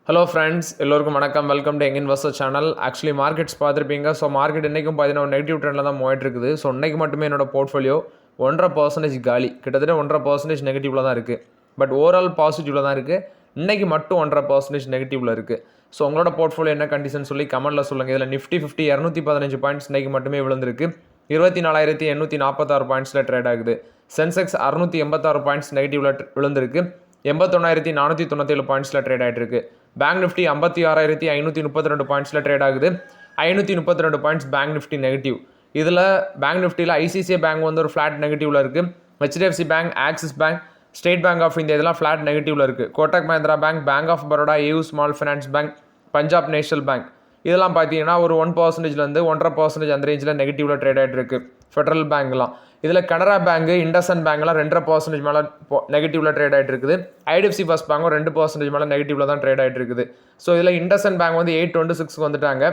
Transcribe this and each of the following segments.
Hello friends, எல்லோருக்கும் வணக்கம். Welcome to young investor channel. Actually markets பார்த்துருப்பீங்க. ஸோ மார்க்கெட் இன்றைக்கும் பார்த்தீங்கன்னா ஒரு நெகட்டிவ் ட்ரெண்டில் தான் போயிட்டு இருக்குது. ஸோ இன்றைக்கு மட்டுமே என்னோட போர்ட்ஃபோலியோ 1.5% காலி, கிட்டத்தட்ட 1.5% நெகட்டிவில் தான் இருக்குது. பட் ஓவரால் பாசிட்டிவில் தான் இருக்குது. இன்றைக்கி மட்டும் 1.5% நெகட்டிவில் இருக்குது. ஸோ உங்களோட போர்ட்ஃபோலியோ என்ன கண்டிஷன் சொல்லி கமெண்ட்டில் சொல்லுங்கள். இதில் நிஃப்டி 50 215 பாயிண்ட்ஸ் இன்றைக்கி மட்டுமே விழுந்திருக்கு. 24,846 பாயிண்ட்ஸில் ட்ரேட் ஆகுது. சென்செக்ஸ் 686 பாயிண்ட்ஸ் நெகட்டிவில் விழுந்திருக்கு. 81,497 பாயிண்ட்ஸில் ட்ரேட் ஆகிட்டு இருக்கு. பேங்க் நிஃப்டி 56,532 பாயிண்ட்ஸில் ட்ரேட் ஆகுது. 532 பாயிண்ட்ஸ் பேங்க் நிஃப்டி நெகட்டிவ். இதில் பேங்க் நிஃப்டியில் ஐசிசிஐ பேங்க் வந்து ஒரு ஃப்ளாட் நெகட்டிவில் இருக்குது. HDFC Bank, Axis Bank, State Bank of India இதெல்லாம் ஃப்ளாட் நெகட்டிவில் இருக்குது. Kotak Mahindra Bank, Bank of Baroda, AU Small Finance Bank, Punjab National Bank இதெல்லாம் பார்த்தீங்கன்னா ஒரு 1%லேருந்து 1.5% அந்த ரேஞ்சில் நெகட்டிவில் ட்ரேட் ஆகிட்டு இருக்குது. ஃபெடரல் பேங்க்லாம் இதில் கனரா பேங்க், இண்டஸ்இண்ட் பேங்க்லாம் 2.5% மேலே நெகட்டிவில் ட்ரேட் ஆகிட்டு இருக்குது. ஐடிஎஃப்சி ஃபர்ஸ்ட் பேங்கும் 2% மேலே நெகட்டிவில் தான் ட்ரேட் ஆகிட்டு இருக்குது. ஸோ இதில் இண்டஸ்இண்ட் பேங்க் வந்து 826 வந்துட்டாங்க.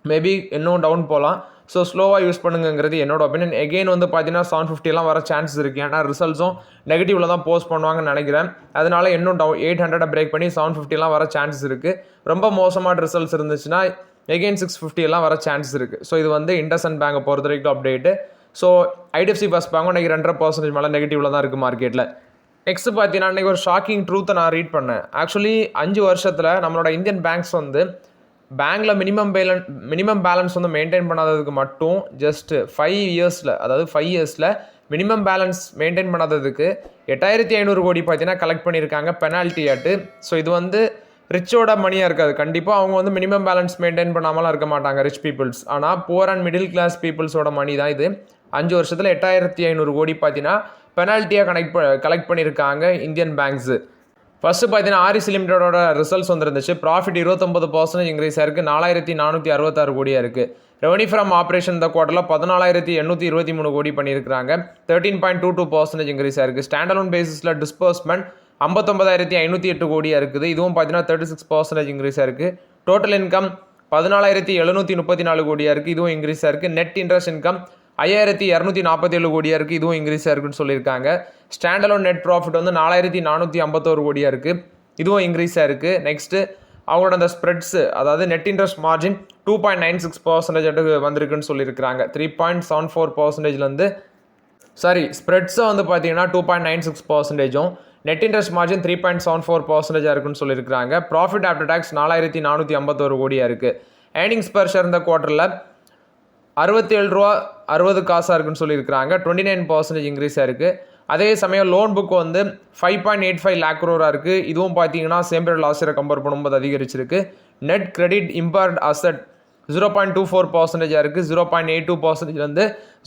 மேபி இன்னும் டவுன் போகலாம். ஸோ ஸ்லோவாக யூஸ் பண்ணுங்கிறது என்னோட ஒப்பீனியன். எகெயின் வந்து பார்த்தீங்கன்னா 750 வர சான்சஸ் இருக்குது. ஏன்னா ரிசல்ட்ஸும் நெகட்டிவில் தான் போஸ்ட் பண்ணுவாங்கன்னு நினைக்கிறேன். அதனால இன்னும் 800 பிரேக் பண்ணி 750 வர சான்சஸ் இருக்குது. ரொம்ப மோசமான ரிசல்ட்ஸ் இருந்துச்சுன்னா எகெயின் 650 வர சான்சஸ் இருக்குது. ஸோ இது வந்து இண்டஸ்இண்ட் பேங்கை பொறுத்த வரைக்கும் அப்டேட்டு. ஸோ ஐடிஎஃப்சி ஃபர்ஸ்ட் பேங்கும் இன்றைக்கி 2.5% மேலே நெகட்டிவில் தான் இருக்குது மார்க்கெட்டில். நெக்ஸ்ட்டு பார்த்தீங்கன்னா இன்றைக்கி ஒரு ஷாக்கிங் ட்ரூத்தை நான் ரீட் பண்ணேன். ஆக்சுவலி 5 வருஷத்தில் நம்மளோட இந்தியன் பேங்க்ஸ் வந்து பேங்க்கில் மினிமம் பேலன்ஸ் வந்து மெயின்டைன் பண்ணாததுக்கு மட்டும் ஜஸ்ட் 5 இயர்ஸில் மினிமம் பேலன்ஸ் மெயின்டைன் பண்ணாததுக்கு 8,500 கோடி பார்த்தீங்கன்னா கலெக்ட் பண்ணியிருக்காங்க பெனால்ட்டி ஆட்டு. ஸோ இது வந்து ரிச்சோட மணியாக இருக்காது. கண்டிப்பாக அவங்க வந்து மினிமம் பேலன்ஸ் மெயின்டைன் பண்ணாமலாம் இருக்க மாட்டாங்க ரிச் பீப்புள்ஸ். ஆனால் புவர் அண்ட் மிடில் கிளாஸ் பீப்புள்ஸோட மணி தான் இது. 5 வருஷத்தில் 8,500 கோடி பார்த்தீங்கன்னா பெனால்ட்டியாக கலெக்ட் பண்ணியிருக்காங்க இந்தியன் பேங்க்ஸு. ஃபஸ்ட்டு பார்த்தீங்கன்னா ஆர்இசி லிமிட்டோட ரிசல்ட்ஸ் வந்துருந்துச்சு. ப்ராஃபிட் 29% இன்க்ரீஸ் ஆயிருக்கு. 4,466 கோடியாக இருக்குது. ரெவன்யூ ஃப்ரம் ஆப்ரேஷன் இந்த குவார்ட்டரில் 14,823 கோடி பண்ணியிருக்காங்க. 13.22% இன்க்ரீஸ் ஆயிருக்கு. ஸ்டாண்டலோன் பேசிஸில் டிஸ்பர்ஸ்மெண்ட் 59,508 கோடியாக இருக்குது. இதுவும் பார்த்தீங்கன்னா 36% இன்க்ரீஸ் ஆயிருக்கு. டோட்டல் இன்கம் 14,734 கோடியாக இருக்குது. இதுவும் இன்க்ரீஸ் ஆயிருக்கு. நெட் இன்ட்ரெஸ்ட் இன்கம் 5,247 கோடியாக இருக்குது. இதுவும் இன்க்ரீஸ் ஆயிருக்குன்னு சொல்லியிருக்காங்க. ஸ்டாண்டலோன் நெட் ப்ராஃபிட் வந்து 4,451 கோடியாக இருக்குது. இதுவும் இன்க்ரீஸ் ஆயிருக்கு. நெக்ஸ்ட்டு அவங்களோட அந்த ஸ்ப்ரெட்ஸு, அதாவது நெட் இன்ட்ரெஸ்ட் மார்ஜின் 2.96% வந்திருக்குன்னு சொல்லியிருக்கிறாங்க. 3.74%லேருந்து ஸ்ப்ரெட்ஸை வந்து பார்த்தீங்கன்னா 2.96%, நெட் இன்ட்ரெஸ்ட் மார்ஜின் 3.74% இருக்குன்னு சொல்லியிருக்காங்க. ப்ராஃபிட் ஆஃப்டர் டேக்ஸ் 4,451 கோடியாக இருக்குது. ஏர்னிங்ஸ் பர் ஷேர் இந்த குவார்ட்டரில் 67.60 ரூபா இருக்குன்னு சொல்லியிருக்காங்க. 29% இன்க்ரீஸ் ஆயிருக்கு. அதே சமயம் லோன் புக் வந்து 5.85 lakh crore இருக்குது. இதுவும் பார்த்தீங்கன்னா சேம் பீரியட் லாஸ்ட் இயரை கம்பேர் பண்ணும்போது அதிகரிச்சிருக்கு. நெட் கிரெடிட் இம்பேர்ட் அசட் 0.24% இருக்குது. 0.82%லேருந்து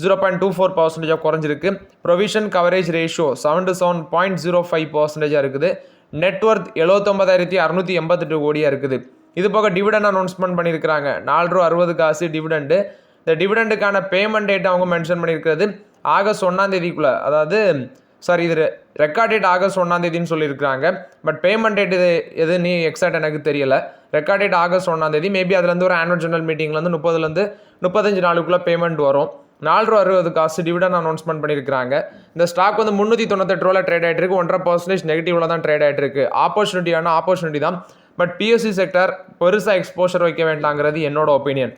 0.24% குறைஞ்சிருக்கு. ப்ரொவிஷன் கவரேஜ் ரேஷியோ 77.05% இருக்குது. நெட்ஒர்த் 79,688 கோடியாக இருக்குது. இது போக டிவிடெண்ட் அனௌன்ஸ்மெண்ட் பண்ணியிருக்கிறாங்க. 4.60 ரூபா டிவிடெண்டு. இந்த டிவிடெண்டுக்கான பேமெண்ட் டேட் அவங்க மென்ஷன் பண்ணியிருக்கிறது ஆகஸ்ட் 1 அதாவது இது ரெக்கார்ட் டேட் ஆகஸ்ட் 1 சொல்லியிருக்காங்க. பட் பேமெண்ட் டேட் எதுன்னு எக்ஸாக்ட் எனக்கு தெரியல. Record date August 1. மேபி அதுலேருந்து ஒரு ஆனுவல் ஜெனரல் மீட்டிங்லேருந்து 30லேருந்து 35 நாளுக்குள்ளே பேமெண்ட் வரும். 4.60 டிவிடெண்ட் அனௌன்ஸ்மெண்ட் பண்ணியிருக்காங்க. இந்த ஸ்டாக் வந்து 398 ரூபாயில் ட்ரேட் ஆகிட்டு இருக்கு. 1.5% நெகட்டிவில் தான் ட்ரேட் ஆகிட்டு இருக்கு. ஆப்பர்ச்சுனிட்டி தான். பட் பிஎஸ்சி செக்டர் பெருசாக எக்ஸ்போஷர் வைக்க வேண்டாங்கிறது என்னோட ஒப்பீனியன்.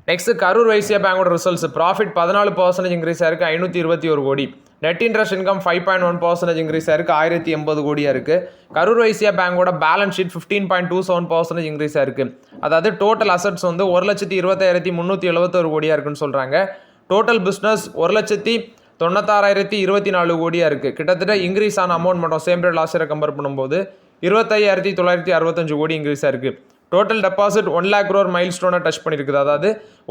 நெக்ஸ்ட் கரூர் வைசியா பேங்கோட ரிசல்ட்ஸ். ப்ராஃபிட் 14% இன்க்ரீஸ் ஆயிருக்கு. 521 கோடி. நெட் இன்ட்ரெஸ்ட் இன்கம் 5.1% இன்க்ரீஸ் ஆயிருக்கு. 1,080 கோடியாக இருக்குது. கரூர் வைசியா பேங்கோட பேலன்ஸ் ஷீட் 15.27% இன்க்ரீஸ் ஆயிருக்கு. அதாவது டோட்டல் அசட்ஸ் வந்து 1,20,371 கோடியாக இருக்குன்னு சொல்கிறாங்க. டோட்டல் பிஸ்னஸ் 1,96,024 கோடியாக இருக்குது. கிட்டத்தட்ட இன்க்ரீஸ் ஆன அமௌண்ட் மட்டும் சேம் பீரியட் லாஸ்ட் இயரை கம்பேர் பண்ணும்போது 25,965 கோடி இன்க்ரீஸ் ஆயிருக்கு. Total deposit 1 lakh crore mile ஸ்டோனை டச் பண்ணியிருக்குது. அதாவது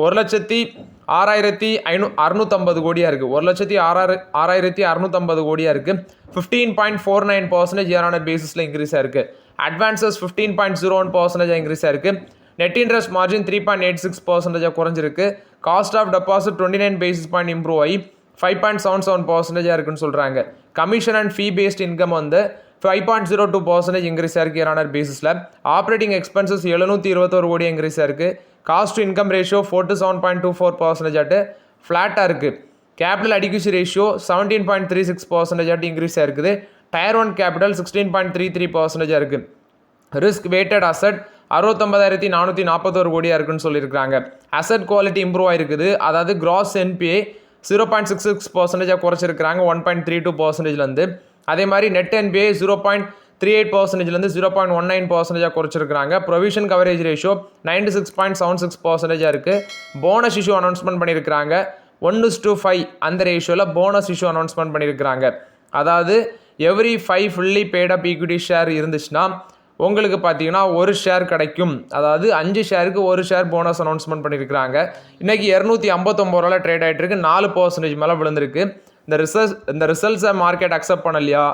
1,06,650 கோடியாக இருக்குது. 1,06,650 கோடியாக இருக்குது. 15.49% இயர் ஆன் பேசிஸில் இன்க்ரீஸ் ஆயிருக்கு. அட்வான்சஸ் 15.01% இன்க்ரீஸ் ஆயிருக்கு. நெட் இன்ட்ரெஸ்ட் மார்ஜின் 3.86% குறைஞ்சிருக்கு. Cost of deposit 29 basis point improve ஆகி 5.77% இருக்குன்னு சொல்கிறாங்க. Commission and fee based income வந்து 5.02% இன்க்ரீஸ் ஆயிருக்கு இயர் ஆன் பேசிஸில். ஆப்ரேட்டிங் எக்ஸ்பென்சஸ் 721 கோடி இன்க்ரீஸ் ஆயிருக்கு. காஸ்ட் டு இன்கம் ரேஷியோ 47.24% ஃப்ளாட்டாக இருக்குது. கேபிட்டல் அடிக்யூசி ரேஷியோ 17.36% இன்க்ரீஸ் ஆயிருக்குது. டயர் 1 கேபிட்டல் 16.33% இருக்குது. ரிஸ்க் வெயிட்டட் அசட் 69,441 கோடியாக இருக்குன்னு சொல்லியிருக்காங்க. அசட் குவாலிட்டி இம்ப்ரூவ் ஆகிருக்குது. அதாவது கிராஸ் என்பிஏ 0.66% குறைச்சிருக்கிறாங்க 1.32%. அதே மாதிரி நெட் என்பிஏ 0.38%லேருந்து 0.19% குறைச்சிருக்காங்க. ப்ரொவிஷன் கவரேஜ் ரேஷியோ 96.76% இருக்குது. போனஸ் இஷ்யூ அனௌன்ஸ்மெண்ட் பண்ணியிருக்கிறாங்க 1:5 அந்த ரேஷியோவில் போனஸ் இஷ்யூ அனௌன்ஸ்மெண்ட் பண்ணியிருக்கிறாங்க. அதாவது எவ்ரி 5 ஃபுல்லி பெய்ட் அப் ஈக்விட்டி ஷேர் இருந்துச்சுன்னா உங்களுக்கு பார்த்தீங்கன்னா ஒரு ஷேர் கிடைக்கும். அதாவது 5 ஷேருக்கு ஒரு ஷேர் போனஸ் அனௌன்ஸ்மெண்ட் பண்ணியிருக்கிறாங்க. இன்றைக்கி 259 ரூபாயில் ட்ரேட் ஆகிட்டு இருக்கு. 4% மேலே விழுந்திருக்கு. இந்த ரிசல்ட்ஸை மார்க்கெட் அக்செப்ட் பண்ணலையா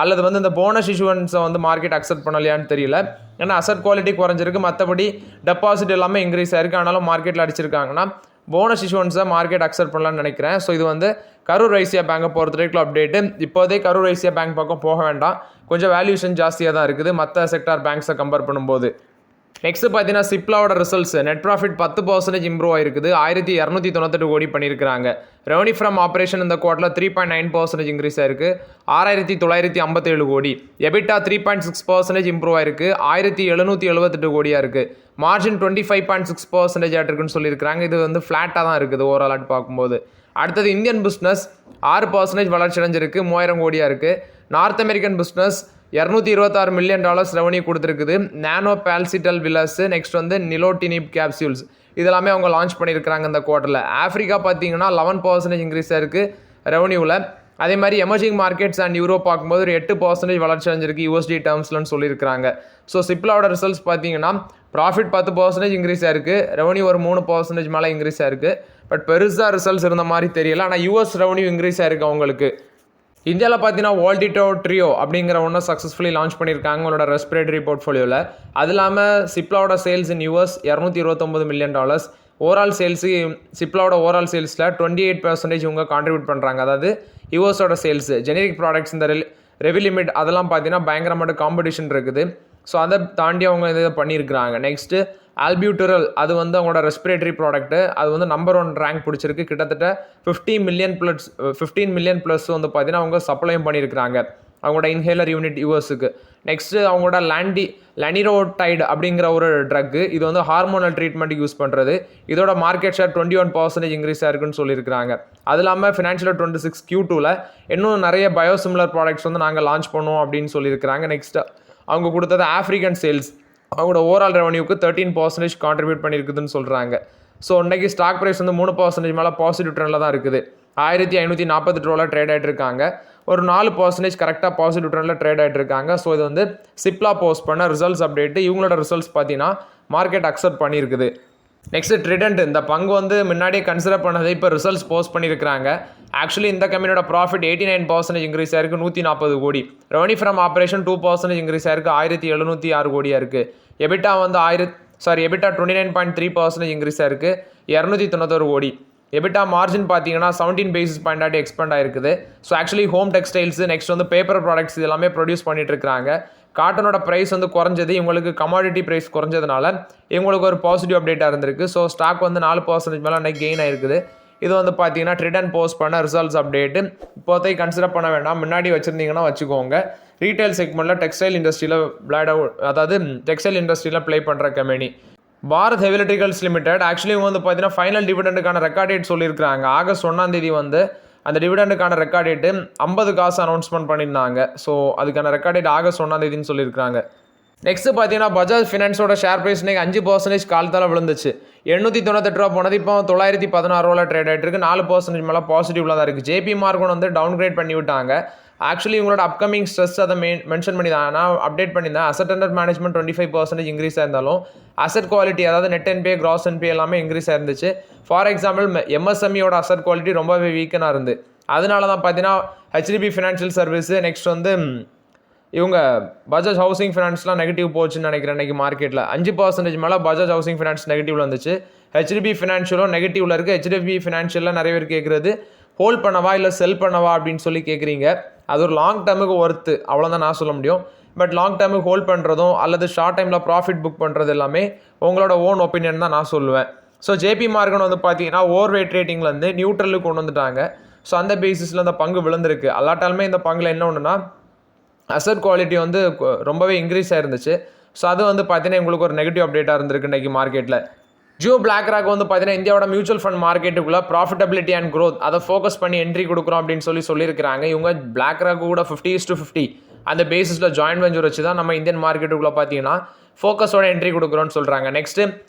அல்லது வந்து இந்த போனஸ் இஷ்யூவன்ஸை வந்து மார்க்கெட் அக்செப்ட் பண்ணலையான்னு தெரியல. ஏன்னா அசட் குவாலிட்டி குறைஞ்சிருக்கு, மற்றபடி டெபாசிட் எல்லாமே இன்க்ரீஸ் ஆயிருக்கு. ஆனாலும் மார்க்கெட்டில் அடிச்சிருக்காங்கன்னா போனஸ் இஷ்யூவன்ஸை மார்க்கெட் அக்செப்ட் பண்ணலான்னு நினைக்கிறேன். ஸோ இது வந்து கரூர் வைஸ்யா பேங்கை பொறுத்த வரைக்கும் அப்டேட்டு. இப்போதே கரூர் வைஸ்யா பேங்க் பக்கம் போக வேண்டாம், கொஞ்சம் வேல்யூஷன் ஜாஸ்தியாக தான் இருக்குது மற்ற செக்டார் பேங்க்ஸை கம்பேர் பண்ணும்போது. நெக்ஸ்ட் பார்த்தீங்கன்னா சிப்லாவோட ரிசல்ட்ஸ் நெட் ப்ராஃபிட் 10% இம்ப்ரூவ் ஆயிருக்குது. 1298 கோடி பண்ணியிருக்காங்க. ரெவன்யூ ஃப்ரம் ஆப்ரேஷன் இந்த குவார்ட்டரில் 3.9% இன்க்ரீஸ் ஆயிருக்கு 6957 கோடி. எபிட்டா 3.6% இம்ப்ரூவ் ஆயிருக்கு 1778 கோடியாக இருக்குது. மார்ஜின் 25.6% இருக்குன்னு சொல்லியிருக்காங்க. இது வந்து ஃப்ளாட்டாக தான் இருக்குது ஓவராலாக பார்க்கும்போது. அடுத்தது இந்தியன் பிஸ்னஸ் 6% வளர்ச்சி அடைஞ்சிருக்கு 3000 கோடியாக இருக்குது. North American business $226 million revenue கொடுத்துருக்குது. நானோ பால்சிட்டல் வில்லஸ், நெக்ஸ்ட் வந்து நிலோட்டினிப் கேப்சியூல்ஸ் இதெல்லாமே அவங்க லான்ச் பண்ணியிருக்கிறாங்க இந்த குவார்ட்டரில். ஆஃப்ரிக்கா பார்த்தீங்கன்னா 11% இன்க்ரீஸ் ஆயிருக்கு ரெவன்யூவில். அதே மாதிரி எமர்ஜிங் மார்க்கெட்ஸ் அண்ட் யூரோப் பார்க்கும்போது ஒரு 8% வளர்ச்சி அடைஞ்சிருக்கு USD டேர்ம்ஸ்லன்னு சொல்லியிருக்காங்க. ஸோ சிப்லாவோட ரிசல்ட்ஸ் பார்த்தீங்கன்னா ப்ராஃபிட் 10% இன்க்ரீஸ் ஆயிருக்கு, ரெவன்யூ ஒரு 3% மேலே இன்க்ரீஸ் ஆயிருக்கு. பட் பெருசாக ரிசல்ட்ஸ் இருந்த மாதிரி தெரியல. ஆனால் US ரெவன்யூ இன்க்ரீஸ் ஆயிருக்கு அவங்களுக்கு. இந்தியாவில் பார்த்தீங்கன்னா வால்டிட்டோ ட்ரியோ அப்படிங்கிற ஒன்று சக்ஸஸ்ஃபுல்லி லான்ச் பண்ணியிருக்காங்க உங்களோட ரெஸ்பிரேட்டரி போர்ட்ஃபோலியோவில். அது இல்லாமல் சிப்லாவோட sales in US $229 million. Overall sales சிப்லாவோட ஓவரால் சேல்ஸில் 28% இவங்க கான்ட்ரிபியூட் பண்ணுறாங்க. அதாவது யூஎஸோட சேல்ஸு ஜெனரிக் ப்ராடக்ட்ஸ் இந்த ரெவிலிமிட் அதெல்லாம் பார்த்தீங்கன்னா பயங்கரமான காம்படிஷன் இருக்குது. ஸோ அதை தாண்டி அவங்க இதை பண்ணியிருக்கிறாங்க. நெக்ஸ்ட்டு ஆல்பியூட்டரல் அது வந்து அவங்களோட ரெஸ்பிரேட்டரி ப்ராடக்ட்டு அது வந்து நம்பர் 1 ரேங்க் பிடிச்சிருக்கு. கிட்டத்தட்ட 15 மில்லியன் ப்ளஸ் வந்து பார்த்தீங்கன்னா அவங்க சப்ளையும் பண்ணியிருக்கிறாங்க அவங்களோட இன்ஹேலர் யூனிட் யூஎஸுக்கு. நெக்ஸ்ட்டு அவங்களோட லனிரோடைடு அப்படிங்கிற ஒரு ட்ரக்கு இது வந்து ஹார்மோனல் ட்ரீட்மெண்ட்டுக்கு யூஸ் பண்ணுறது. இதோட மார்க்கெட் ஷேர் 21% இன்க்ரீஸ் ஆயிருக்குன்னு சொல்லியிருக்காங்க. அது இல்லாமல் ஃபினான்ஷியல் 26 Q2ல் இன்னும் நிறைய பயோசிமிலர் ப்ராடக்ட்ஸ் வந்து நாங்கள் லான்ச் பண்ணுவோம் அப்படின்னு சொல்லியிருக்கிறாங்க. நெக்ஸ்ட்டு அவங்க கொடுத்தது ஆஃப்ரிக்கன் சேல்ஸ் அவங்களோட ஓவரால் ரெவன்யூக்கு 13% கான்ட்ரிபியூட் பண்ணியிருக்குதுன்னு சொல்கிறாங்க. ஸோ இன்றைக்கி ஸ்டாக் ப்ரைஸ் வந்து 3% மேலே பாசிட்டிவ் ட்ரெண்டில் தான் இருக்குது. 1548 ரூபாவில் ட்ரேட் ஆகிட்டு இருக்காங்க. ஒரு 4% கரெக்டாக பாசிட்டிவ் ட்ரெண்டில் ட்ரேட் ஆகிட்டு இருக்காங்க. ஸோ இது வந்து சிப்லா போஸ்ட் பண்ண ரிசல்ட்ஸ் அப்டேட்டு. இவங்களோட ரிசல்ட்ஸ் பார்த்தீங்கன்னா மார்க்கெட் அக்செப்ட் பண்ணியிருக்குது. நெக்ஸ்ட் ட்ரிடென்ட் இந்த பங்கு வந்து முன்னாடியே கன்சிடர் பண்ணதை இப்போ ரிசல்ட்ஸ் போஸ்ட் பண்ணியிருக்கிறாங்க. ஆக்சுவலி இந்த கம்பெனியோட ப்ராஃபிட் 89% இன்க்ரீஸ் ஆயிருக்கு 140 கோடி. ரெவன்யூ ஃப்ரம் ஆப்ரேஷன் 2% இன்க்ரீஸ் ஆயிருக்கு 1706 கோடியாக இருக்குது. எபிட்டா வந்து எபிட்டா 29.3% இன்க்ரீஸ் ஆயிருக்கு 291 கோடி. எபிட்டா மார்ஜின் பார்த்தீங்கன்னா 17 பேசிஸ் பாயிண்ட் எக்ஸ்பெண்ட் ஆயிருக்குது. So actually home textiles next வந்து பேப்பர் ப்ராடக்ட்ஸ் இது எல்லாமே ப்ரொடியூஸ் பண்ணிட்டு இருக்காங்க. காட்டனோட ப்ரைஸ் வந்து குறைஞ்சது, இவங்களுக்கு கமாடிட்டி ப்ரைஸ் குறைஞ்சதுனால இவங்களுக்கு ஒரு பாசிட்டிவ் அப்டேட்டாக இருந்திருக்கு. ஸோ ஸ்டாக் வந்து 4% மேலே அன்றைக்கி கெயின் ஆயிருக்குது. இது வந்து பார்த்தீங்கன்னா ட்ரிடன் போஸ்ட் பண்ண ரிசல்ட்ஸ் அப்டேட்டு. இப்போதைக்கு கன்சிடர் பண்ண வேண்டாம், முன்னாடி வச்சுருந்தீங்கன்னா வச்சுக்கோங்க. ரீட்டைல் செக்மெண்ட்டில் டெக்ஸ்டைல் இண்டஸ்ட்ரியில் அதாவது டெக்ஸ்டைல் இண்டஸ்ட்ரியில் ப்ளே பண்ணுற company Bharat heavy electricals limited. Actually வந்து பார்த்தீங்கன்னா ஃபைனல் டிவிடெண்டுக்கான ரெக்கார்ட் டேட் சொல்லியிருக்காங்க. ஆகஸ்ட் 1 வந்து அந்த டிவிடெண்டுக்கான ரெக்கார்ட் டேட்டு 50 காசு அனௌன்ஸ்மெண்ட் பண்ணியிருந்தாங்க. ஸோ அதுக்கான ரெக்கார்ட் டேட் ஆகஸ்ட் 1 சொல்லியிருக்காங்க. நெக்ஸ்ட் பார்த்தீங்கன்னா பஜாஜ் ஃபினான்ஸோட ஷேர் ப்ரைஸ் இன்னைக்கு 5% காலத்தால் விழுந்துச்சு. 898 ரூபா போனது இப்போ 916 ரூபாவில் ட்ரேட் ஆகிட்டு இருக்கு. 4% மேலே பாசிட்டிவ்ல தான் இருக்குது. ஜேபி மார்கன் வந்து டவுன் கிரேட் பண்ணி விட்டாங்க. ஆக்சுவலி இவங்களோட அப்கமிங் ஸ்ட்ரெஸ் அதை மென்ஷன் பண்ணி தான் நான் அப்டேட் பண்ணியிருந்தேன். அசட் அண்டர் மேனேஜ்மெண்ட் 25% இன்க்ரீஸ் ஆயிருந்தாலும் அசட் குவாலிட்டி அதாவது நெட் என்பிஏ கிராஸ் என்பிஏ எல்லாமே இன்க்ரீஸ் ஆயிருந்துச்சு. ஃபார் எக்ஸாம்பிள் எம்எஸ்எம்இயோட அசட் குவாலிட்டி ரொம்பவே வீக்கனாக இருந்து. அதனால தான் பார்த்தீங்கன்னா ஹெச்டிபி ஃபினான்ஷியல் சர்வீஸு நெக்ஸ்ட் வந்து இவங்க பஜாஜ் ஹவுசிங் ஃபினான்ஸ்லாம் நெகட்டிவ் போச்சுன்னு நினைக்கிறேன். இன்றைக்கி மார்க்கெட்டில் 5% மேலே பஜாஜ் ஹவுசிங் ஃபினான்ஸ் நெகட்டிவ்ல வந்துச்சு. ஹெச்டிபி ஃபினான்ஷியலும் நெகட்டிவ்ல இருக்குது. ஹெச்டிபி ஃபினான்ஷியலில் நிறைய பேர் கேட்குறது ஹோல்ட் பண்ணவா இல்லை செல் பண்ணவா அப்படின்னு சொல்லி கேட்குறீங்க. அது ஒரு லாங் டேர்முக்கு ஒர்த்து, அவ்வளோதான் நான் சொல்ல முடியும். பட் லாங் டேர்முக்கு ஹோல்ட் பண்ணுறதும் அல்லது ஷார்ட் டைமில் ப்ராஃபிட் புக் பண்ணுறது எல்லாமே உங்களோட ஓன் ஒப்பீனியன் தான் நான் சொல்லுவேன். ஸோ ஜேபி மார்கன் வந்து பார்த்தீங்கன்னா ஓவர் வெயிட் ரேட்டிங்லேருந்து நியூட்ரலுக்கு கொண்டு வந்துட்டாங்க. ஸோ அந்த பேசிஸில் இந்த பங்கு விழுந்திருக்கு. அல்லாட்டாலுமே இந்த பங்கில் என்ன ஒன்றுனா அசட் குவாலிட்டி வந்து ரொம்பவே இன்க்ரீஸ் ஆயிருந்துச்சு. ஸோ அது வந்து பார்த்தீங்கன்னா உங்களுக்கு ஒரு நெகட்டிவ் அப்டேட்டாக இருந்திருக்கு இன்றைக்கி மார்க்கெட்டில். ஜியோ பிளாக்ராக் வந்து பார்த்தீங்கன்னா இந்தியாவோட மியூச்சுவல் ஃபண்ட் மார்க்கெட்டுக்குள்ளே ப்ராஃபிட்டபிலிட்டி அண்ட் க்ரோத் அதை ஃபோக்கஸ் பண்ணி என்ட்ரி கொடுக்குறோம் அப்படின்னு சொல்லியிருக்கிறாங்க. இவங்க பிளாக்ராக் கூட 50:50 அந்த பேசிஸில் ஜாயின்ட் வெஞ்சர் வச்சு தான் நம்ம இந்தியன் மார்க்கெட்டுக்குள்ளே பார்த்தீங்கன்னா ஃபோக்கஸோட என்ட்ரி கொடுக்குறோன்னு சொல்கிறாங்க. நெக்ஸ்ட்டு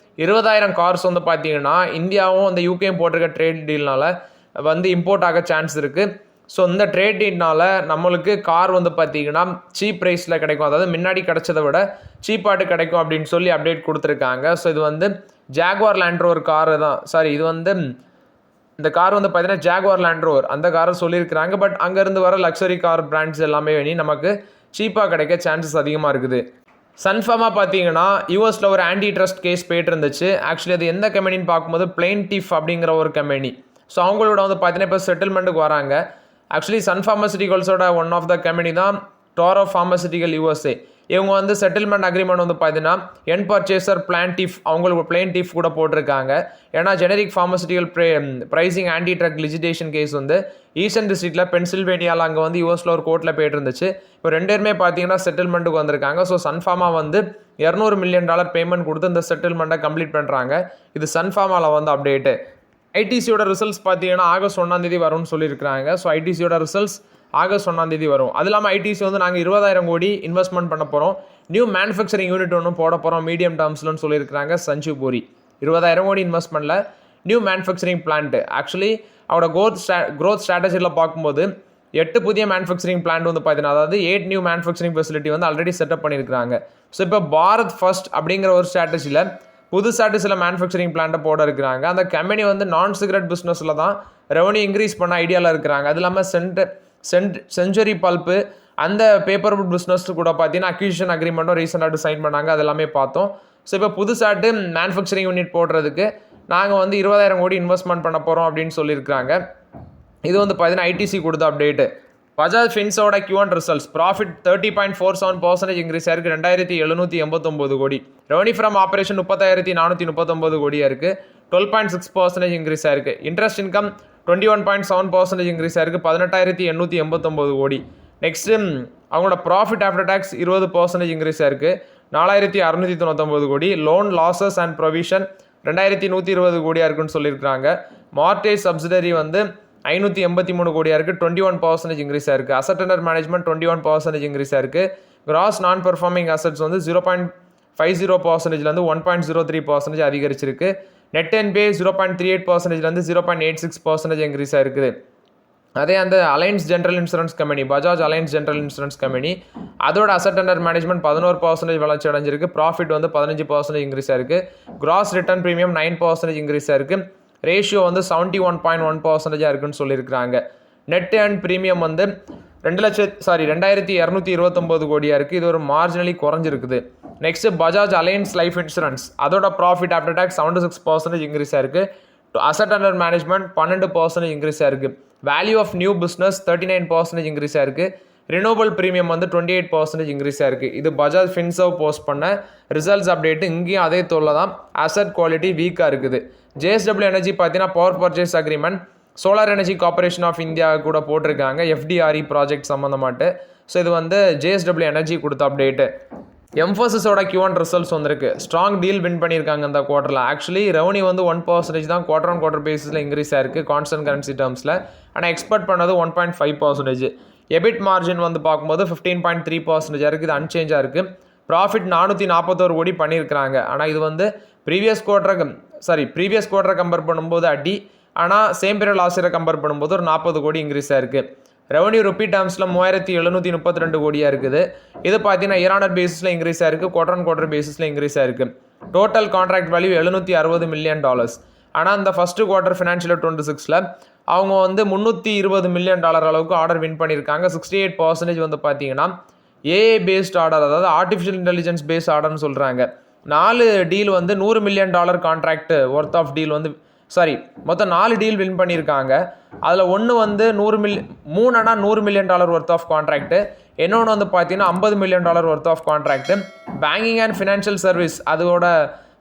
20,000 கார்ஸ் வந்து பார்த்தீங்கன்னா இந்தியாவும் அந்த யூகேயும் போட்டிருக்க ட்ரேட் டீல்னால வந்து இம்போர்ட் ஆக சான்ஸ் இருக்குது. ஸோ இந்த ட்ரேட் டீல்னால நம்மளுக்கு கார் வந்து பார்த்தீங்கன்னா சீப் ப்ரைஸில் கிடைக்கும், அதாவது முன்னாடி கிடைச்சதை விட சீப்பாட்டு கிடைக்கும் அப்படின்னு சொல்லி அப்டேட் கொடுத்துருக்காங்க. ஸோ இது வந்து ஜாகுவார் லேண்ட் ரோவர் கார் தான், சாரி இது வந்து இந்த கார் வந்து பார்த்தீங்கன்னா ஜாகுவார் லேண்ட் ரோவர் அந்த காரை சொல்லியிருக்கிறாங்க. பட் அங்கேருந்து வர லக்ஸரி கார் பிராண்ட்ஸ் எல்லாமே நமக்கு சீப்பாக கிடைக்க சான்சஸ் அதிகமாக இருக்குது. சன்ஃபார்மா பார்த்தீங்கன்னா யூஎஸில் ஒரு ஆன்டி ட்ரஸ்ட் கேஸ் போயிட்டு இருந்துச்சு. ஆக்சுவலி அது எந்த கம்பெனின்னு பார்க்கும்போது பிளெயின்டிஃப் அப்படிங்கிற ஒரு கம்பெனி. ஸோ அவங்களோட வந்து பார்த்தீங்கன்னா இப்போ செட்டில்மெண்ட்டுக்கு வராங்க. ஆக்சுவலி சன் ஃபார்மசிட்டிகல்ஸோட ஒன் ஆஃப் த கம்பெனி தான் டாரோ ஃபார்மசிட்டிக்கல் யூஎஸ்ஏ. இவங்க வந்து செட்டில்மெண்ட் அக்ரிமெண்ட் வந்து பார்த்தீங்கன்னா என் பர்ச்சேசர் பிளான்டிஃப் அவங்களுக்கு பிளெயின்டிஃப் கூட போட்டிருக்காங்க. ஏன்னா generic pharmaceutical pricing anti drug litigation case வந்து ஈஸ்டர்ன் டிஸ்ட்ரிக்டில் பென்சில்வேனியாவில் அங்கே வந்து யூஎஸில் ஒரு கோர்ட்டில் போயிட்டு இருந்துச்சு. இப்போ ரெண்டு பேருமே பார்த்தீங்கன்னா செட்டில்மெண்ட்டுக்கு வந்திருக்காங்க. ஸோ சன்ஃபார்மா வந்து $200 மில்லியன் பேமெண்ட் கொடுத்து இந்த செட்டில்மெண்ட்டை கம்ப்ளீட் பண்ணுறாங்க. இது சன்ஃபார்மாவில் வந்து அப்டேட்டு. ஐடிசியோட ரிசல்ட்ஸ் பார்த்தீங்கன்னா ஆகஸ்ட் 1 வரும்னு சொல்லியிருக்காங்க. ஸோ ஐடிசியோட ரிசல்ட்ஸ் ஆகஸ்ட் 1 வரும். அது இல்லாமல் ஐடிசி வந்து நாங்கள் 20,000 கோடி இன்வெஸ்ட்மெண்ட் பண்ண போகிறோம், நியூ மேனுஃபேக்சரிங் யூனிட் ஒன்று போட போகிறோம் மீடியம் டேர்ம்ஸ்லன்னு சொல்லியிருக்காங்க சஞ்சீவ் பூரி. 20,000 கோடி இன்வெஸ்ட்மெண்ட்டில் நியூ மேனுஃபேக்சரிங் பிளான்ட்டு. ஆக்சுவலி அவரோட க்ரோத் ஸ்ட்ராட்டஜியில் பார்க்கும்போது 8 புதிய மேனுஃபேக்சரிங் பிளான்ட் வந்து பார்த்தீங்கன்னா அதாவது 8 நியூ மேனுஃபேக்சரிங் ஃபெசிலிட்டி வந்து ஆல்ரெடி செட்டப் பண்ணியிருக்காங்க. ஸோ இப்போ பாரத் ஃபர்ஸ்ட் அப்படிங்கிற ஒரு ஸ்ட்ராட்டஜியில் புதுசாட்டு சில மேனுஃபேக்சரிங் பிளான்ட்டை போட இருக்கிறாங்க. அந்த கம்பெனி வந்து நான் சிகரெட் பிஸ்னஸில் தான் ரெவன்யூ இன்க்ரீஸ் பண்ண ஐடியாவில் இருக்கிறாங்க. அது இல்லாமல் செஞ்சுரி பல்ப்பு அந்த பேப்பர் வுட் பிஸ்னஸ் கூட பார்த்தீங்கன்னா அக்யூசிஷன் அக்ரிமெண்ட்டும் ரீசெண்டாக சைன் பண்ணாங்க. அது எல்லாமே பார்த்தோம். ஸோ இப்போ புதுசாட்டு மேனுஃபேக்சரிங் யூனிட் போடுறதுக்கு நாங்கள் வந்து 20,000 கோடி இன்வெஸ்ட்மெண்ட் பண்ண போகிறோம் அப்படின்னு சொல்லியிருக்காங்க. இது வந்து பார்த்தீங்கன்னா ஐடிசி கொடுத்த அப்டேட்டு. பஜாஜ் ஃபின்ஸோட Q1 ரிசல்ட்ஸ் ப்ராஃபிட் 30.47% இன்க்ரீஸ் ஆயிருக்கு, 2,789 கோடி. ரெவன்யூ ஃப்ரம் ஆப்ரேஷன் 30,439 கோடியாக இருக்குது, 12.6% இன்க்ரீஸ் ஆயிருக்கு. இன்ட்ரெஸ்ட் இன்கம் 21.7% இன்க்ரீஸ் ஆயிருக்கு, 18,889 கோடி. நெக்ஸ்ட்டு அவங்களோட ப்ராஃபிட் ஆஃப்டர் டேக்ஸ் 20% இன்க்ரீஸ் ஆயிருக்கு, 4,699 கோடி. லோன் லாசஸ் அண்ட் ப்ரொவிஷன் 2,120 கோடியாக இருக்குன்னு சொல்லியிருக்காங்க. மார்டேஜ் சப்சிடரி வந்து 583 கோடியாக இருக்குது, 21% இன்க்ரீஸ் ஆயிருக்கு. அசட் அண்டர் மேனேஜ்மெண்ட் 21% இன்க்ரீஸ் ஆயிருக்கு. கிராஸ் நான் பெர்ஃபார்மிங் அசட்ஸ் வந்து 0.50%லேருந்து 1.03% அதிகரிச்சிருக்கு. நெட் என்பிஏ 0.38%லேருந்து 0.86% இன்க்ரீஸ் ஆயிருக்குது. அதே அந்த alliance general insurance company, Bajaj alliance general insurance company, அதோட அசட் அண்டர் மேனேஜ்மெண்ட் 11% வளர்ச்சி அடைஞ்சிருக்கு. ப்ராஃபிட் வந்து 15% இன்க்ரீஸ் ஆயிருக்கு. கிராஸ் ரிட்டர்ன் ப்ரீமியம் 9% இன்க்ரீஸ் ஆயிருக்கு. ரேஷியோ வந்து 71.1% இருக்குன்னு சொல்லியிருக்கிறாங்க. நெட் அண்ட் ப்ரீமியம் வந்து 2,229 கோடியாக இருக்குது. இது ஒரு மார்ஜினலி குறைஞ்சிருக்குது. Next Bajaj Allianz life insurance, அதோட ப்ராஃபிட் ஆஃப்டர் டேக்ஸ் 76% இன்க்ரீஸ் ஆயிருக்கு. அசட் அண்டர் மேனேஜ்மெண்ட் 12% இன்க்ரீஸ் ஆயிருக்கு. Value of new business 39% increase ஆயிருக்கு. ரினோவல் ப்ரீமியம் வந்து 28% இன்க்ரீஸ் ஆயிருக்கு. இது பஜாஜ் ஃபின்சர்வ் போஸ்ட் பண்ண ரிசல்ட்ஸ் அப்டேட்டு. இங்கேயும் அதே தொல்லை தான், அசட் குவாலிட்டி வீக்காக இருக்குது. JSW எனர்ஜி பார்த்தீங்கன்னா power purchase agreement solar energy corporation of India கூட போட்டிருக்காங்க FDRE ப்ராஜெக்ட் சம்மந்தமாட்டு. ஸோ இது வந்து JSW எனர்ஜி கொடுத்த அப்டேட்டு. எம்ஃபோசிஸோட Q1 ரிசல்ட்ஸ் வந்திருக்கு. ஸ்ட்ராங் டீல் வின் பண்ணியிருக்காங்க இந்த குவார்ட்டரில். ஆக்சுவலி ரெவன்யூ வந்து 1% தான் குவார்டர் ஆன் குவார்டர் பேசிஸில் இன்க்ரீஸ் ஆயிருக்கு கான்ஸ்டன்ட் கரன்சி டேர்ம்ஸில். ஆனால் எக்ஸ்பெக்ட் பண்ணது 1.5%. எபிட் மார்ஜின் வந்து பார்க்கும்போது 15.3% இருக்குது, இது அன்சேஞ்சாக இருக்குது. ப்ராஃபிட் 441 கோடி பண்ணியிருக்கிறாங்க. ஆனால் இது வந்து ப்ரீவியஸ் குவார்ட்டரை கம்பேர் பண்ணும்போது அடி, ஆனால் சேம் பீரியட் லாஸ்ட் இயரை கம்பேர் பண்ணும்போது ஒரு 40 கோடி இன்க்ரீஸ் ஆயிருக்கு. ரெவன்யூ ருப்பி டேர்ம்ஸில் 3,732 கோடியாக இருக்குது. இது பார்த்தீங்கன்னா இயர் ஆன் இயர் பேசிஸில் இன்க்ரீஸ் ஆயிருக்கு, குவார்டர் ஆன் குவார்டர் பேசிஸில் இன்க்ரீஸ் ஆயிருக்கு. Total contract value $760 million. ஆனால் இந்த ஃபஸ்ட்டு குவார்ட்டர் ஃபினான்ஷியல் 26ல் அவங்க வந்து $320 மில்லியன் அளவுக்கு ஆர்டர் வின் பண்ணியிருக்காங்க. 68% வந்து பார்த்தீங்கன்னா ஏஏ பேஸ்ட் ஆர்டர், அதாவது ஆர்டிஃபிஷியல் இன்டெலிஜென்ஸ் பேஸ்ட் ஆர்டர்னு சொல்கிறாங்க. 4 டீல் வந்து $100 million contract worth of deal வந்து மொத்தம் 4 டீல் வின் பண்ணியிருக்காங்க. அதில் ஒன்று வந்து 100 மில்லியன் ஒர்த் ஆஃப் கான்ட்ராக்ட், இன்னொன்று வந்து பார்த்தீங்கன்னா $50 million worth of contract. Banking and financial service அதோட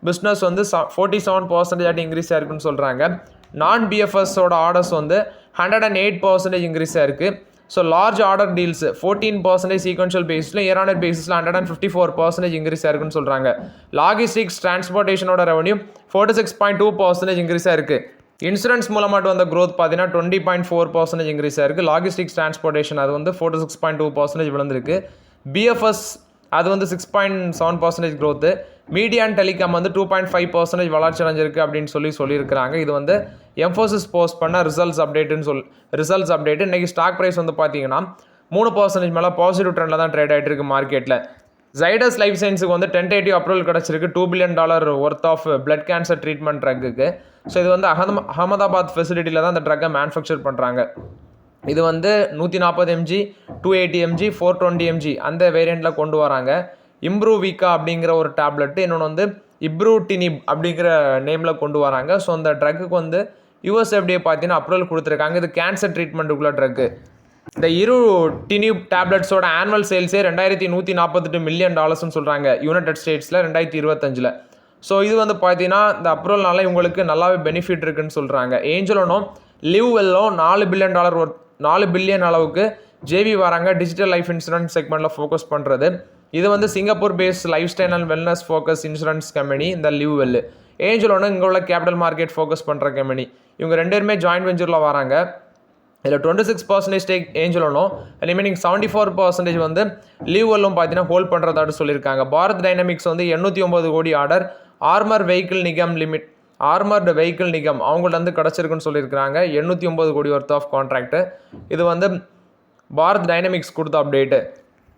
பிஸ்னஸ் வந்து 47% இன்க்ரீஸ் ஆயிருக்குன்னு சொல்கிறாங்க. நான் பிஎஃப்எஸோட ஆர்டர்ஸ் வந்து 108% இன்க்ரீஸ் ஆயிருக்கு. So large order deals 14% sequential பேஸில் இயர் ஆன் இயர் பேசிஸில் 154% இன்க்ரீஸ் ஆயிருக்குன்னு சொல்கிறாங்க. லாகிஸ்டிக்ஸ் டிரான்ஸ்போர்ட்டேஷனோட ரெவன்யூ 46.2% இன்க்ரீஸ் ஆயிருக்கு. இன்சூரன்ஸ் மூலமாட்டு வந்த க்ரோத் பார்த்தீங்கன்னா 20.4% இன்க்ரீஸ் ஆயிருக்கு. லாகிஸ்டிக்ஸ் டிரான்ஸ்போர்ட்டேஷன் அது வந்து 46.2% விழுந்திருக்கு. பிஎஃப்எஸ் அது வந்து 6.7% க்ரோத்து. மீடியா அண்ட் டெலிகாம் வந்து 2.5% வளர்ச்சி அடைஞ்சிருக்கு அப்படின்னு சொல்லியிருக்கிறாங்க. இது வந்து எம்ஃபோசிஸ் போஸ்ட் பண்ண ரிசல்ட்ஸ் அப்டேட். இன்றைக்கி ஸ்டாக் ப்ரைஸ் வந்து பார்த்தீங்கன்னா 3% மேலே பாசிட்டிவ் ட்ரெண்டில் தான் ட்ரேட் ஆகிட்டு இருக்கு மார்க்கெட்டில். ஜைடஸ் லைஃப் சயின்ஸுக்கு வந்து டென்டேட்டிவ் அப்ரூவல் கிடச்சிருக்கு $2 billion worth of blood cancer treatment ட்ரக்குக்கு. ஸோ இது வந்து அகமதாபாத் ஃபெசிலிட்டியில் தான் இந்த ட்ரக்கை மேனுஃபேக்சர் பண்ணுறாங்க. இது வந்து 140 mg 280 mg 420 mg அந்த வேரியண்ட்டில் கொண்டு வராங்க. இம்ப்ரூவிகா அப்படிங்கிற ஒரு டேப்லெட்டு, இன்னொன்று வந்து இப்ரூட்டினிப் அப்படிங்கிற நேமில் கொண்டு வராங்க. ஸோ அந்த ட்ரக்குக்கு வந்து யூஎஸ்எஃப்டிஏ பார்த்தீங்கன்னா அப்ரூவல் கொடுத்துருக்காங்க. இது கேன்சர் ட்ரீட்மெண்ட்டுக்குள்ள ட்ரக்கு. இந்த டினியூப் டேப்லெட்ஸோட ஆனுவல் சேல்ஸே $2148 மில்லியன் சொல்கிறாங்க யுனைடெட் ஸ்டேட்ஸில் 2025. ஸோ இது வந்து பார்த்தீங்கன்னா இந்த அப்ரூவல்னால இவங்களுக்கு நல்லாவே பெனிஃபிட் இருக்குன்னு சொல்கிறாங்க. ஏஞ்சலோனும் லிவ் வெல்லும் $4 பில்லியன் அளவுக்கு ஜேவி வராங்க டிஜிட்டல் லைஃப் இன்சூரன்ஸ் செக்மெண்ட்டில் ஃபோக்கஸ் பண்ணுறது. இது வந்து Singapore paste life style and wellness focus insurance company இந்த லிவ் வெல். ஏஞ்சலோன்னு இங்கே உள்ள கேபிட்டல் மார்க்கெட் ஃபோக்கஸ் பண்ணுற கம்பெனி. இவங்க 2 பேருமே ஜாயின்ட் வெஞ்சரில் வராங்க. இதில் 26% ஸ்டேக் ஏஞ்சலோனும் ரிமைனிங் 74% வந்து லீவ் வெல்லும் பார்த்தீங்கன்னா ஹோல்ட் பண்ணுறதாட்டு சொல்லியிருக்காங்க. பாரத் டைனமிக்ஸ் வந்து 809 கோடி ஆர்டர் ஆர்மர்டு வெஹிக்கிள் நிகம் அவங்கள்ட்ட வந்து கிடச்சிருக்குன்னு சொல்லியிருக்காங்க. 809 கோடி ஒர்த் ஆஃப் கான்ட்ராக்ட். இது வந்து பாரத் டைனமிக்ஸ் கொடுத்த அப்டேட்டு.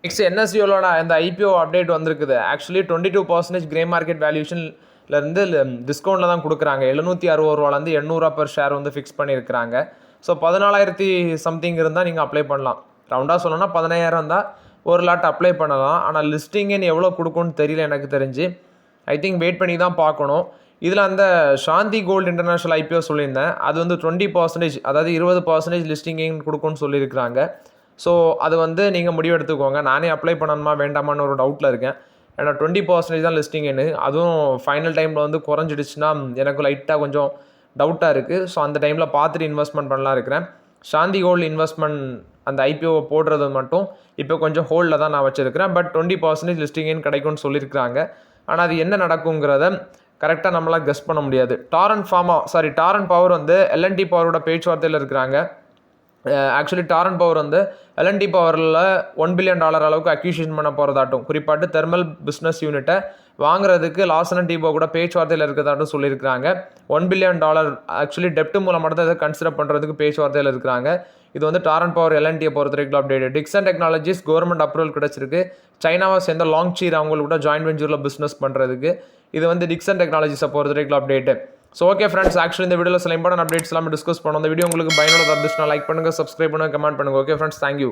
நெக்ஸ்ட் என்எஸ்சியோட இந்த ஐபிஓ அப்டேட் வந்திருக்குது. ஆக்சுவலி 22% கிரே மார்க்கெட் வேல்யூஷன்லேருந்து டிஸ்கவுண்ட்டில் தான் கொடுக்குறாங்க. 760 ரூபாலேருந்து 800 per ஷேர் வந்து ஃபிக்ஸ் பண்ணியிருக்கிறாங்க. ஸோ 14,000 சம்திங் இருந்தால் நீங்கள் அப்ளை பண்ணலாம். ரவுண்டாக சொல்லணும்னா 15,000 இருந்தால் ஒரு லாட் அப்ளை பண்ணலாம். ஆனால் லிஸ்டிங்னு எவ்வளோ கொடுக்கும்னு தெரியல எனக்கு தெரிஞ்சு. ஐ திங்க் வெயிட் பண்ணி தான் பார்க்கணும். இதில் அந்த சாந்தி கோல்டு இன்டர்நேஷ்னல் ஐபிஓ சொல்லியிருந்தேன். அது வந்து 20%, அதாவது 20% லிஸ்டிங்னு கொடுக்கும்னு சொல்லியிருக்கிறாங்க. ஸோ அது வந்து நீங்கள் முடிவு எடுத்துக்கோங்க. நானே அப்ளை பண்ணணுமா வேண்டாமான்னு ஒரு டவுட்டில் இருக்கேன். ஏன்னா 20% தான் லிஸ்டிங்னு, அதுவும் ஃபைனல் டைமில் வந்து குறைஞ்சிடுச்சுன்னா எனக்கு லைட்டாக கொஞ்சம் டவுட்டாக இருக்குது. ஸோ அந்த டைமில் பார்த்துட்டு இன்வெஸ்ட்மெண்ட் பண்ணலாம் இருக்கிறேன். சாந்தி கோல்டு இன்வெஸ்ட்மெண்ட் அந்த ஐபிஓவை போடுறது மட்டும் இப்போ கொஞ்சம் ஹோல்டில் தான் நான் வச்சுருக்கிறேன். பட் 20% லிஸ்டிங்னு கிடைக்கும்னு சொல்லியிருக்கிறாங்க. ஆனால் அது என்ன நடக்குங்கிறத கரெக்டாக நம்மளால் கெஸ் பண்ண முடியாது. டாரண்ட் பவர் வந்து எல்என்டி பவரோட பேச்சுவார்த்தையில் இருக்கிறாங்க. ஆக்சுவலி டாரண்ட் பவர் வந்து எல்என்டி பவரில் $1 பில்லியன் அளவுக்கு அக்யூசிஷன் பண்ண போகிறதாட்டும், குறிப்பாட்டு தெர்மல் பிஸ்னஸ் யூனிட்டை வாங்குறதுக்கு லாசன் டிபோ கூட பேச்சுவார்த்தையில் இருக்கிறதாட்டும் சொல்லியிருக்கிறாங்க. $1 பில்லியன் ஆக்சுவலி டெப்ட் மூலமாக தான் இதை கன்சிடர் பண்ணுறதுக்கு பேச்சுவார்த்தையில் இருக்கிறாங்க. இது வந்து டாரண்ட் பவர் எல்என்டியை பொறுத்த வரைக்கும் update. Dixon Technologies government approval கிடச்சிருக்கு. சைனாவை சேர்ந்த லாங்சீர் அவங்களுக்கு கூட ஜாயின்ட் வெஞ்சூரில் பிஸ்னஸ் பண்ணுறதுக்கு. இது வந்து டிக்சன் டெக்னாலஜிஸை பொறுத்த வரைக்கும் update. So okay friends, actually இந்த வீடியோவில் சில இம்பார்ட்டன்ட் அப்டேட்ஸ் எல்லாமே டிஸ்கஸ் பண்ணோம். இந்த வீடியோ உங்களுக்கு பயனுள்ள இருந்துச்சுன்னா லைக் பண்ணுங்கள், சப்ஸ்கிரைப் பண்ணுங்கள், கமெண்ட் பண்ணுங்கள். Okay friends, thank you.